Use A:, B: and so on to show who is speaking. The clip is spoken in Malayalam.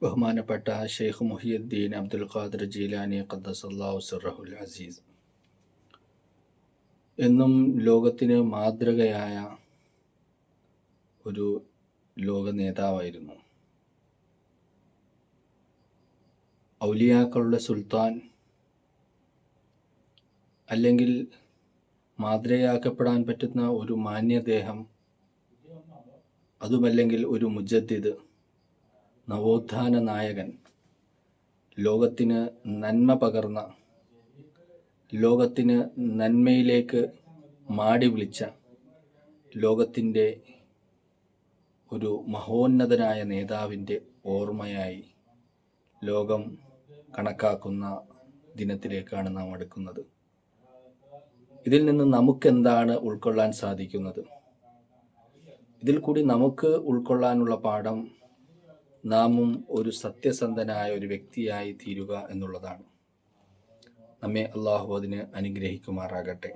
A: ബഹുമാനപ്പെട്ട ഷെയ്ഖ് മുഹിയുദ്ദീൻ അബ്ദുൽ ഖാദിർ ജീലാനി ഖദ്ദസല്ലാഹു സിർറഹുൽ അസീസ് എന്നും ലോകത്തിന് മാതൃകയായ ഒരു ലോക നേതാവായിരുന്നു. ഔലിയാക്കളുടെ സുൽത്താൻ, അല്ലെങ്കിൽ മാതൃകയാക്കപ്പെടാൻ പറ്റുന്ന ഒരു മാന്യദേഹം, അതുമല്ലെങ്കിൽ ഒരു മുജദ്ദിദ്, നവോത്ഥാന നായകൻ, ലോകത്തിന് നന്മ പകർന്ന, ലോകത്തിന് നന്മയിലേക്ക് മാടി വിളിച്ച, ലോകത്തിൻ്റെ ഒരു മഹോന്നതനായ നേതാവിൻ്റെ ഓർമ്മയായി ലോകം കണക്കാക്കുന്ന ദിനത്തിലേക്കാണ് നാം അടുക്കുന്നത്. ഇതിൽ നിന്ന് നമുക്കെന്താണ് ഉൾക്കൊള്ളാൻ സാധിക്കുന്നത്? ഇതിൽ കൂടി നമുക്ക് ഉൾക്കൊള്ളാനുള്ള പാഠം, നാമും ഒരു സത്യസന്ധനായ ഒരു വ്യക്തിയായി തീരുക എന്നുള്ളതാണ്. നമ്മെ അള്ളാഹു അതിന് അനുഗ്രഹിക്കുമാറാകട്ടെ.